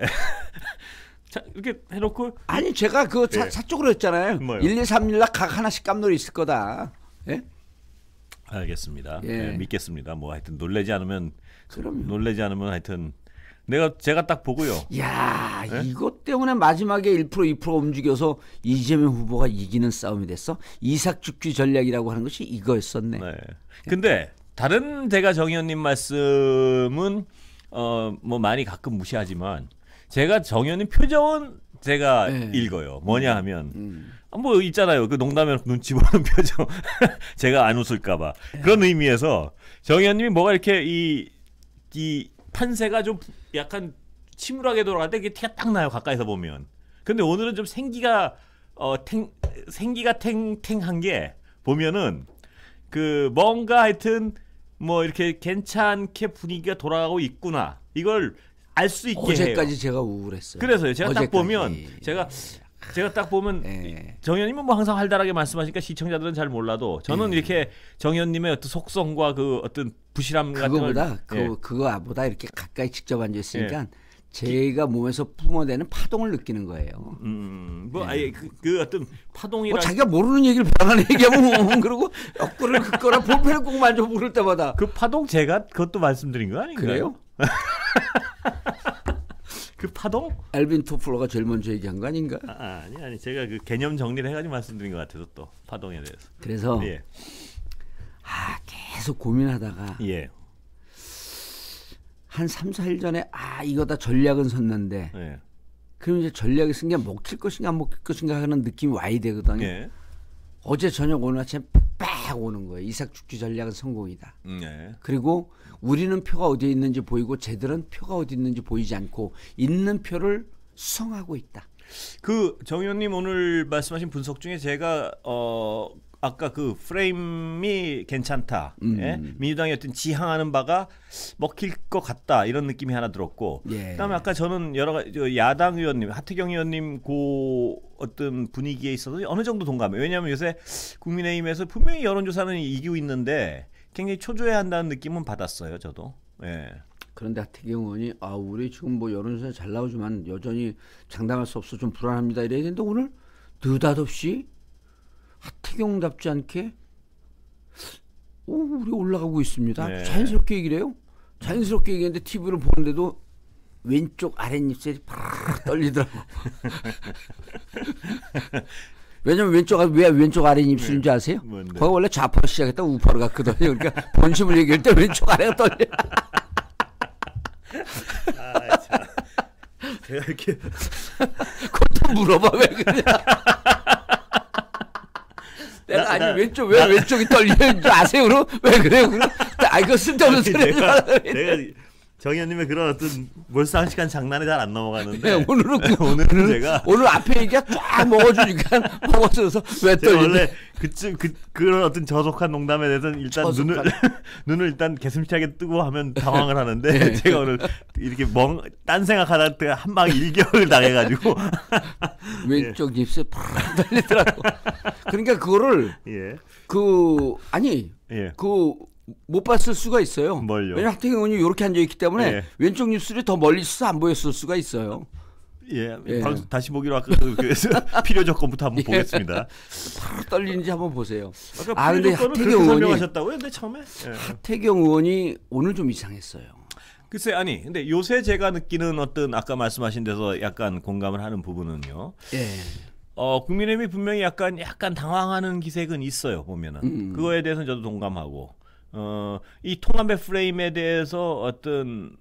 자, 이렇게 해놓고 아니 제가 그 사쪽으로 했잖아요. 뭐요? 1, 2, 3, 1날 각 하나씩 깜놀이 있을 거다. 예? 알겠습니다. 예. 네, 믿겠습니다. 뭐 하여튼 놀래지 않으면 하여튼 제가 딱 보고요. 야, 이것 때문에 마지막에 1% 2% 움직여서 이재명 후보가 이기는 싸움이 됐어. 이삭죽쥐 전략이라고 하는 것이 이거였었네. 네. 근데 다른 제가 정 의원님 말씀은 뭐 많이 가끔 무시하지만 제가 정 의원님 표정은 제가 읽어요. 뭐냐 하면 뭐 있잖아요. 그 농담에 눈치 보는 표정. 제가 안 웃을까봐 그런 의미에서 정 의원님이 뭐가 이렇게 이 판세가 좀 약간 침울하게 돌아갈 때 이게 티가 딱 나요. 가까이서 보면. 근데 오늘은 좀 생기가 탱탱한 게 보면은 그 뭔가 하여튼 뭐 이렇게 괜찮게 분위기가 돌아가고 있구나. 이걸 알 수 있게 어제까지 해요. 제가 우울했어요. 그래서요. 제가 어제까지. 딱 보면 제가 딱 보면 정 의원님은 뭐 항상 활달하게 말씀하시니까 시청자들은 잘 몰라도 저는 이렇게 정 의원님의 어떤 속성과 그 어떤 부실함 같은 그거보다 이렇게 가까이 직접 앉아 있으니까 제가 몸에서 뿜어내는 파동을 느끼는 거예요. 뭐 아예 그 어떤 파동이라 자기가 모르는 얘기를 변하는 얘기하면 그러고 옆구리를 긋거나 볼펜을 꼭 만져 부를 때마다 그 파동 제가 그것도 말씀드린 거 아닌가요? 그래요? 그 파동? 알빈 토플러가 제일 먼저 얘기한 거 아닌가? 아니 제가 그 개념 정리를 해가지고 말씀드린 것 같아서 또 파동에 대해서. 그래서 계속 고민하다가 한 3, 4일 전에 이거다 전략은 섰는데 그럼 이제 전략이 쓴 게 먹힐 것인가 안 먹힐 것인가 하는 느낌이 와야 되거든요. 어제 저녁 오늘 아침에 빡 오는 거예요. 이삭죽쥐 전략은 성공이다. 그리고 우리는 표가 어디에 있는지 보이고 쟤들은 표가 어디 있는지 보이지 않고 있는 표를 수성하고 있다. 그 정 의원님 오늘 말씀하신 분석 중에 제가 아까 그 프레임이 괜찮다. 민주당이 어떤 지향하는 바가 먹힐 것 같다. 이런 느낌이 하나 들었고. 그다음에 아까 저는 여러 가지 야당 의원님, 하태경 의원님 그 어떤 분위기에 있어서 어느 정도 동감해요. 왜냐하면 요새 국민의힘에서 분명히 여론조사는 이기고 있는데 굉장히 초조해한다는 느낌은 받았어요. 저도. 그런데 하태경 의원이 우리 지금 뭐 여론조사 잘 나오지만 여전히 장담할 수 없어 좀 불안합니다. 이래야 되는데 오늘 느닷없이 하태경답지 않게 우리 올라가고 있습니다. 자연스럽게 얘기를 해요. 자연스럽게 얘기했는데 TV를 보는데도 왼쪽 아랫입술이 팍 떨리더라고. 왜냐면 왜 왼쪽 아랫입술인지 아세요? 뭔데? 거기 원래 좌파로 시작했다 우파로 갔거든요. 그러니까 본심을 얘기할 때 왼쪽 아래가 떨려. 참. 제가 이렇게 그것도 물어봐 왜 그러냐. 내가 아니 왜 왼쪽이 떨리는지 아세요? 그럼 왜 그래요? 그럼 이거 쓸데없는 소리. 내가 정 의원님의 그런 어떤 몰상식한 장난에 잘 안 넘어가는데 오늘은 제가 오늘 앞에 얘기가 쫙 먹어주니까 먹어줘서 왜 떨리냐. 원래 그런 어떤 저속한 농담에 대해서는 일단 눈을 일단 개슴차게 뜨고 하면 당황을 하는데 제가 오늘 이렇게 딴 생각하다 한 방에 일격을 당해가지고 왼쪽 입술 팍 떨리더라고. 그러니까 그거를 못 봤을 수가 있어요. 뭘요? 왜냐면 하태경 의원이 이렇게 앉아있기 때문에 왼쪽 입술이 더 멀리 있어서 안 보였을 수가 있어요. 다시 보기로 아까 필요 조건부터 한번 보겠습니다. 바로 떨리는지 한번 보세요. 아까 필요 조건은 그렇게 설명하셨다고요? 근데 처음에? 하태경 의원이 오늘 좀 이상했어요. 글쎄 근데 요새 제가 느끼는 어떤 아까 말씀하신 데서 약간 공감을 하는 부분은요. 국민의힘이 분명히 약간 당황하는 기색은 있어요. 보면은 그거에 대해서는 저도 동감하고 이 통합의 프레임에 대해서 어떤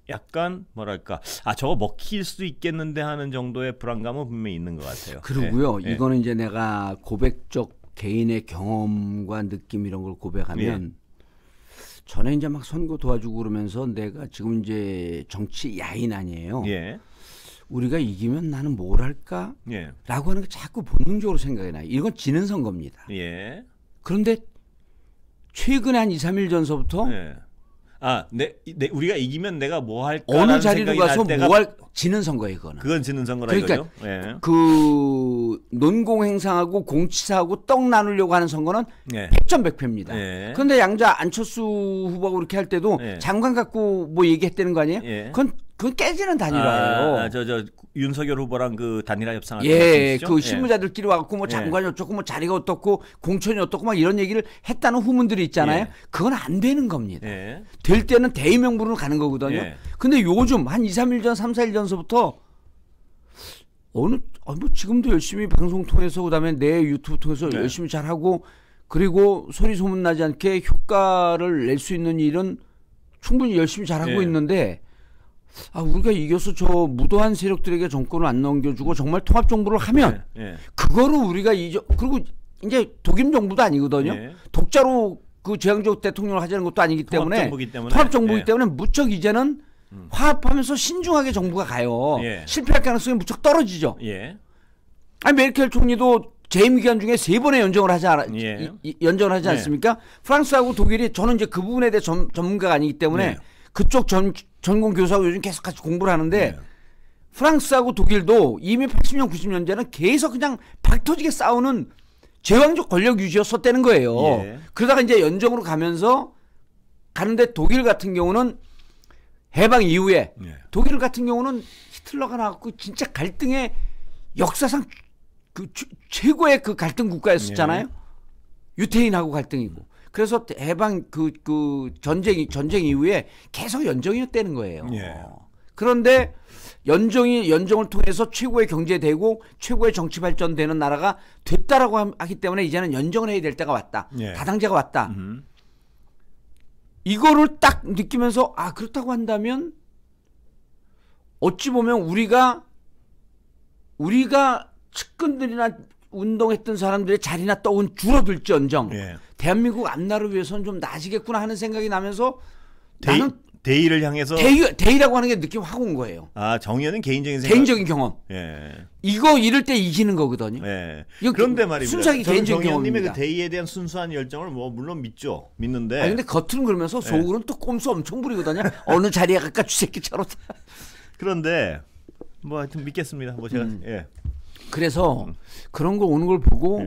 약간 뭐랄까 저거 먹힐 수도 있겠는데 하는 정도의 불안감은 분명히 있는 것 같아요. 그리고요. 이거는 이제 내가 고백적 개인의 경험과 느낌 이런 걸 고백하면 전에 이제 막 선거 도와주고 그러면서 내가 지금 이제 정치 야인 아니에요. 우리가 이기면 나는 뭘 할까? 라고 하는 게 자꾸 본능적으로 생각이 나요. 이건 지는 선거입니다. 그런데 최근에 한 2, 3일 전서부터 우리가 이기면 내가 뭐 할까? 어느 자리로 가서 뭐 할 지는 선거예요, 그거는. 그건 지는 선거라 그러니까 이거죠. 예. 그 논공행상하고 공치사하고 떡 나누려고 하는 선거는 예. 100점100패입니다. 예. 그런데 양자 안철수 후보가 그렇게 할 때도 예. 장관 갖고 뭐 얘기했다는 거 아니에요? 예. 그건 깨지는 단일화예요. 저 윤석열 후보랑 그 단일화 협상을 예, 그 실무자들끼리 와갖고 뭐 장관이 어떻고 뭐 자리가 어떻고 공천이 어떻고 막 이런 얘기를 했다는 후문들이 있잖아요. 예. 그건 안 되는 겁니다. 예. 될 때는 대의명분으로 가는 거거든요. 예. 근데 요즘 한 2, 3일 전, 3, 4일 전서부터 뭐 지금도 열심히 방송 통해서 그다음에 내 유튜브 통해서 네. 열심히 잘하고 그리고 소리 소문 나지 않게 효과를 낼 수 있는 일은 충분히 열심히 잘하고 예. 있는데 우리가 이겨서 저 무도한 세력들에게 정권을 안 넘겨주고 정말 통합 정부를 하면 그거를 우리가 그리고 이제 독임 정부도 아니거든요. 독자로 그 제왕적 대통령을 하자는 것도 아니기 때문에 통합 정부이기 때문에 무척 이제는 화합하면서 신중하게 정부가 가요. 실패할 가능성이 무척 떨어지죠. 메르켈 총리도 재임 기간 중에 3번의 연정을 하지 않습니까? 프랑스하고 독일이 저는 이제 그 부분에 대해 전문가가 아니기 때문에 그쪽 전공 교수하고 요즘 계속 같이 공부를 하는데 프랑스하고 독일도 이미 80년 90년대는 계속 그냥 박터지게 싸우는 제왕적 권력 유지였었다는 거예요. 그러다가 이제 연정으로 가는데 독일 같은 경우는 해방 이후에 독일 같은 경우는 히틀러가 나왔고 진짜 갈등의 역사상 그 최고의 그 갈등 국가였었잖아요. 유태인하고 갈등이고. 그래서 해방 그 전쟁 이후에 계속 연정이었다는 거예요. 그런데 연정을 통해서 최고의 경제되고 최고의 정치 발전되는 나라가 됐다라고 하기 때문에 이제는 연정을 해야 될 때가 왔다. 다당제가 왔다. 이거를 딱 느끼면서 그렇다고 한다면 어찌 보면 우리가 측근들이나 운동했던 사람들의 자리나 떡은 줄어들지언정 대한민국 앞날을 위해서는 좀 나아지겠구나 하는 생각이 나면서 나는 대의를 향해서 대의라고 하는 게 느낌 확 온 거예요. 정의는 개인적인 생각. 개인적인 경험. 이거 이럴 때 이기는 거거든요. 그런데 말입니다. 순수하게 개인적인 경험님의 그 대의에 대한 순수한 열정을 물론 믿는데. 근데 겉으로는 그러면서 속으로는 또 꼼수 엄청 부리거든요. 어느 자리에 갈까 쥐새끼처럼. 그런데 뭐 하여튼 믿겠습니다. 뭐 제가 그래서 그런 거 오는 걸 보고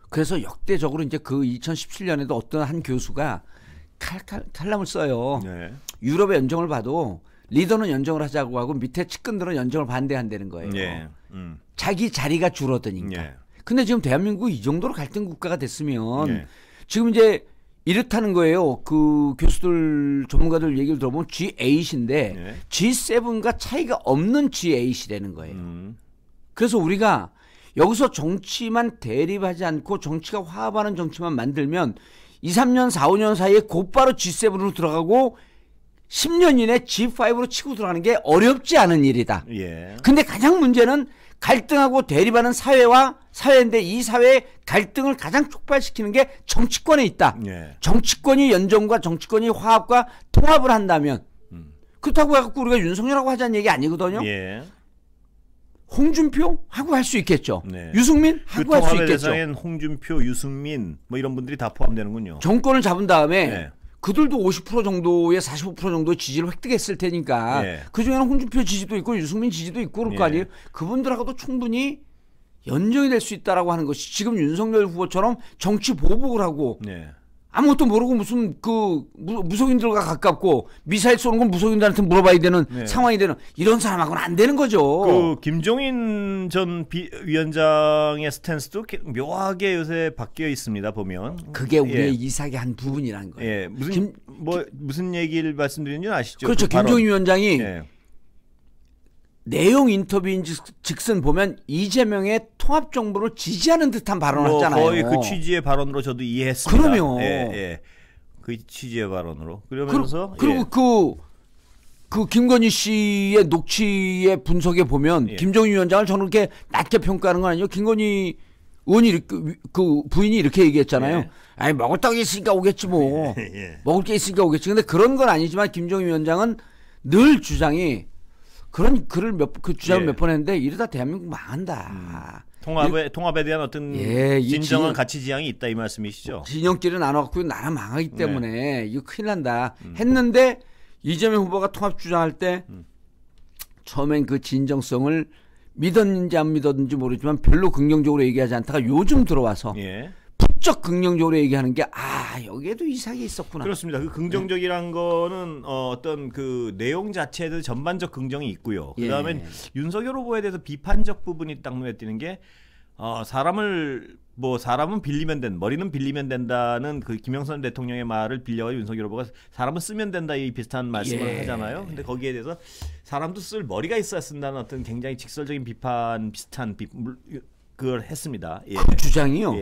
그래서 역대적으로 이제 그 2017년에도 어떤 한 교수가 칼럼을 써요. 유럽의 연정을 봐도 리더는 연정을 하자고 하고 밑에 측근들은 연정을 반대한다는 거예요. 자기 자리가 줄어드니까. 근데 지금 대한민국이 이 정도로 갈등 국가가 됐으면 지금 이제 이렇다는 거예요. 그 교수들 전문가들 얘기를 들어보면 G8인데 G7과 차이가 없는 G8이라는 거예요. 그래서 우리가 여기서 정치만 대립하지 않고 정치가 화합하는 정치만 만들면 2, 3년, 4, 5년 사이에 곧바로 G7으로 들어가고 10년 이내 G5로 치고 들어가는 게 어렵지 않은 일이다. 근데 가장 문제는 갈등하고 대립하는 사회인데 이 사회의 갈등을 가장 촉발시키는 게 정치권에 있다. 정치권이 연정과 정치권이 화합과 통합을 한다면 그렇다고 해갖고 우리가 윤석열하고 하자는 얘기 아니거든요. 홍준표 하고 할 수 있겠죠. 유승민 하고 할 수 있겠죠. 홍준표, 유승민 뭐 이런 분들이 다 포함되는군요. 정권을 잡은 다음에 그들도 50% 정도의 45% 정도의 지지를 획득했을 테니까 그중에는 홍준표 지지도 있고 유승민 지지도 있고 그럴 거 아니에요. 그분들하고도 충분히 연정이 될 수 있다라고 하는 것이 지금 윤석열 후보처럼 정치 보복을 하고 아무것도 모르고 무슨 무속인들과 가깝고 미사일 쏘는 건 무속인들한테 물어봐야 되는 상황이 되는 이런 사람하고는 안 되는 거죠. 김종인 전 위원장의 스탠스도 묘하게 요새 바뀌어 있습니다. 보면 그게 우리의 이삭의 한 부분이라는 거예요. 무슨 얘기를 말씀드리는지 아시죠? 그렇죠. 김종인 위원장이 내용 인터뷰인 즉슨 보면 이재명의 통합 정부를 지지하는 듯한 발언을 하잖아요. 거의 그 취지의 발언으로 저도 이해했습니다. 그럼요. 그 취지의 발언으로. 그러면서 그리고 그 김건희 씨의 녹취의 분석에 보면 김종인 위원장을 저는 그렇게 낮게 평가하는 건 아니에요. 김건희 의원이 그 부인이 이렇게 얘기했잖아요. 아니 먹을 떡이 있으니까 오겠지 뭐. 먹을 게 있으니까 오겠지. 근데 그런 건 아니지만 김종인 위원장은 늘 주장이 그런 글을 주장을 몇 번 했는데 이러다 대한민국 망한다. 통합에 대한 어떤 진정한 가치 지향이 있다 이 말씀이시죠? 진영끼리 나눠갖고 나라 망하기 때문에 이거 큰일 난다 했는데 이재명 후보가 통합 주장할 때 처음엔 그 진정성을 믿었는지 안 믿었는지 모르지만 별로 긍정적으로 얘기하지 않다가 요즘 들어와서 부쩍 긍정적으로 얘기하는 게 여기에도 이상이 있었구나. 그렇습니다. 그 긍정적이란 거는 어떤 그 내용 자체에도 전반적 긍정이 있고요. 그다음에 윤석열 후보에 대해서 비판적 부분이 딱 눈에 띄는 게 사람은 빌리면 머리는 빌리면 된다는 그 김영삼 대통령의 말을 빌려가지고 윤석열 후보가 사람은 쓰면 된다 이 비슷한 말씀을 하잖아요. 근데 거기에 대해서 사람도 쓸 머리가 있어야 쓴다는 어떤 굉장히 직설적인 비판 비슷한 그걸 했습니다. 그 주장이요.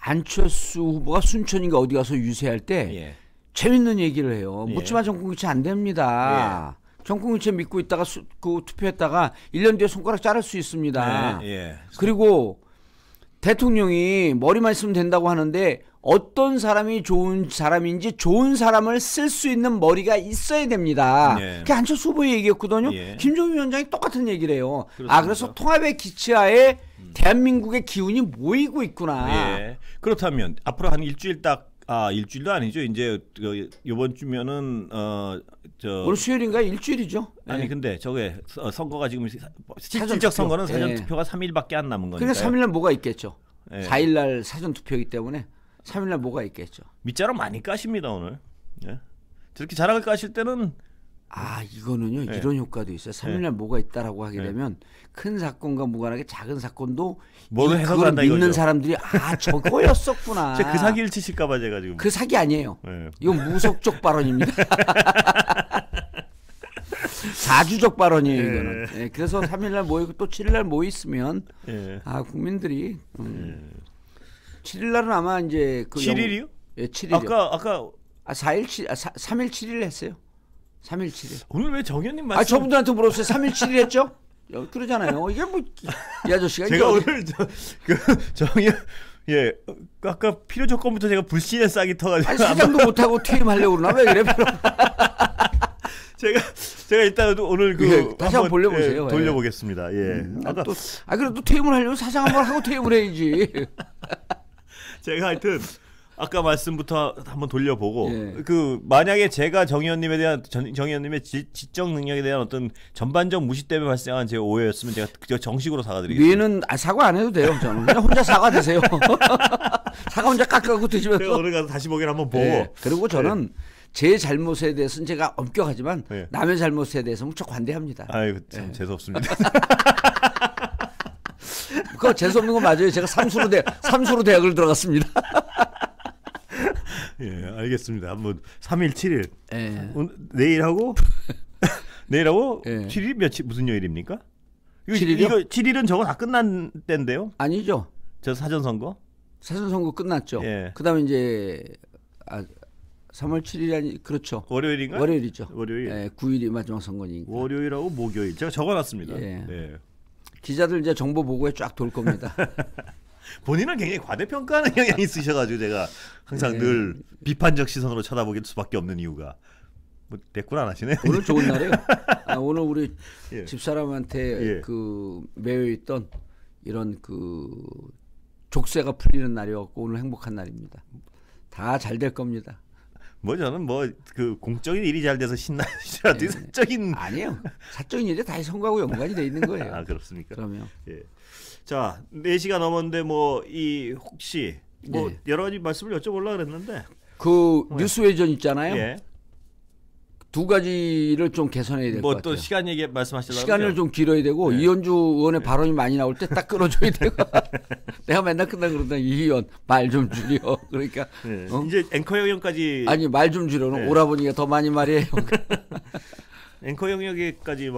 안철수 후보가 순천인가 어디 가서 유세할 때 재밌는 얘기를 해요. 묻지마 정권교체 안 됩니다. 정권교체 믿고 있다가 그 투표했다가 1년 뒤에 손가락 자를 수 있습니다. 그리고 대통령이 머리만 있으면 된다고 하는데 어떤 사람이 좋은 사람인지 좋은 사람을 쓸 수 있는 머리가 있어야 됩니다. 그게 안철수 후보의 얘기였거든요. 김종인 위원장이 똑같은 얘기를 해요. 그렇습니다. 그래서 통합의 기치하에 대한민국의 기운이 모이고 있구나. 그렇다면 앞으로 한 일주일 일주일도 아니죠. 이제 이번 주면은 오늘 수요일인가 일주일이죠. 아니 근데 저게 선거가 지금 실질적 선거는 사전 투표가 3일밖에 안 남은 거니까. 그러니까 3일날 뭐가 있겠죠. 4일날 사전 투표이기 때문에 3일날 뭐가 있겠죠. 밑자락 많이 까십니다 오늘. 저렇게 자락을 까실 때는 이거는요 이런 효과도 있어요. 3일날 뭐가 있다라고 하게 되면 큰 사건과 무관하게 작은 사건도 그걸 믿는 사람들이 저거였었구나. 그 사기를 치실까봐 제가 지금. 그 사기 아니에요. 이건 무속적 발언입니다. 사주적 발언이에요 이거는. 그래서 3일날 모이고 또 7일날 모이있으면 국민들이 7일날은 아마 이제 7일이요? 7일이요. 아까 3일 7일 했어요. 3일 7일. 오늘 왜 정현님 말씀? 저분들한테 물어보세요. 3일 7일 했죠? 그러잖아요. 이게 뭐 이 아저씨가 제가 오늘 정현 아까 필요 조건부터 제가 불신의 싹이 터가지고 사장도 못하고 퇴임하려고 그러나 왜 그래? 제가 일단 오늘 다시 한번 돌려보세요. 돌려보겠습니다. 그래도 퇴임을 하려면 사장 한번 하고 퇴임을 해야지. 제가 하여튼 아까 말씀부터 한번 돌려보고 만약에 제가 정의원님에 대한 정의원님의 지적 능력에 대한 어떤 전반적 무시 때문에 발생한 제 오해였으면 제가 정식으로 사과드리겠습니다. 위에는 사과 안 해도 돼요. 저는 그냥 혼자 사과드세요. 사과 혼자 깎아갖고 드시면서. 제가 오늘 가서 다시 보기를 한번 보고. 그리고 저는 제 잘못에 대해서는 제가 엄격하지만 남의 잘못에 대해서 무척 관대합니다. 아이고 참 재수없습니다. 그거 재수없는 거 맞아요. 제가 삼수로 대학을 들어갔습니다. 알겠습니다. 한번 3일 7일 내일하고 7일 무슨 요일입니까? 7일이요? 이거 7일은 저거 다 끝난 때인데요? 아니죠. 저 사전선거 끝났죠. 그다음에 이제 3월 7일이 그렇죠. 월요일인가? 월요일이죠. 월요일. 9일이 마지막 선거니까. 월요일하고 목요일. 제가 적어놨습니다. 기자들 이제 정보 보고에 쫙 돌 겁니다. 본인은 굉장히 과대평가하는 경향이 있으셔가지고 제가 항상 늘 비판적 시선으로 쳐다보길 수밖에 없는 이유가 대꾸를 안 하시네요. 오늘 좋은 날이에요. 오늘 우리 집사람한테 매여있던 이런 족쇄가 풀리는 날이었고 오늘 행복한 날입니다. 다 잘 될 겁니다. 저는 공적인 일이 잘 돼서 신나시라도 사적인 아니에요. 사적인 일이 다 선거하고 연관이 돼 있는 거예요. 그렇습니까? 그러면 자 4시가 넘었는데 혹시 여러 가지 말씀을 여쭤보려고 그랬는데 뉴스 외전 있잖아요. 두 가지를 좀 개선해야 될 것 같아요. 또 시간 얘기 말씀하시려고 시간을 좀 길어야 되고 이현주 의원의 발언이 많이 나올 때 딱 끊어줘야 되고 내가 맨날 그러다 이 의원 말 좀 줄여. 그러니까 이제 앵커 영역까지 말 좀 줄여는 오라버니가 더 많이 말해요. 앵커 영역에까지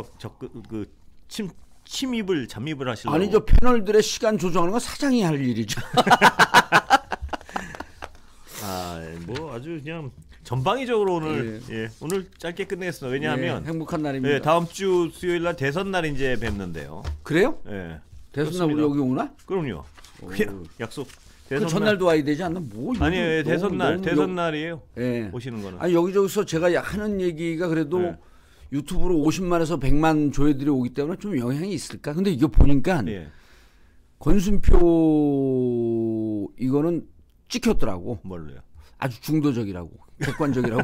침입을 잠입을 하시려고. 아니죠. 패널들의 시간 조정하는 건 사장이 할 일이죠. 아주 그냥 전방위적으로 오늘 오늘 짧게 끝내겠습니다. 왜냐하면 행복한 날입니다. 다음 주 수요일 날 대선 날 이제 뵙는데요. 그래요? 대선 날 우리 여기 오나? 그럼요. 약속. 그 전날도 와야 되지 않나? 아니에요. 대선 날이에요. 오시는 거는. 여기저기서 제가 하는 얘기가 그래도 유튜브로 50만에서 100만 조회들이 오기 때문에 좀 영향이 있을까? 근데 이거 보니까 권순표 이거는 찍혔더라고. 뭘로요? 아주 중도적이라고, 객관적이라고.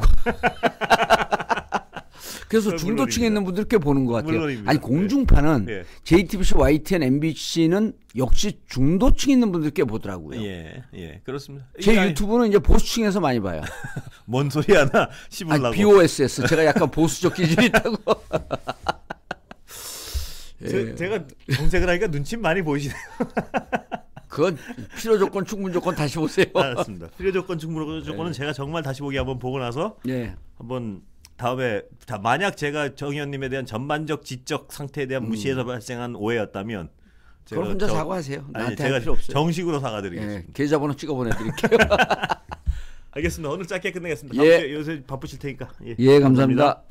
그래서 중도층에 있는 분들 꽤 보는 것 같아요. 물론입니다. 아니 공중파는 예. JTBC, YTN, MBC는 역시 중도층에 있는 분들 꽤 보더라고요. 예, 예, 그렇습니다. 제 유튜브는 이제 보수층에서 많이 봐요. 뭔 소리 하나 씹으려고. BOSS 제가 약간 보수적 기질이 있다고. 제가 정색을 하니까 눈치 많이 보이시네요. 그건 필요 조건, 충분 조건 다시 보세요. 알았습니다. 필요 조건, 충분 조건은 제가 정말 다시 보기 한번 보고 나서 한번 다음에 만약 제가 정 의원님에 대한 전반적 지적 상태에 대한 무시에서 발생한 오해였다면 그럼 혼자 사과하세요. 나한테 제가 할 필요 없어요. 정식으로 사과드리겠습니다. 계좌번호 찍어 보내드릴게요. 알겠습니다. 오늘 짧게 끝내겠습니다. 다음 주에 요새 바쁘실 테니까. 감사합니다.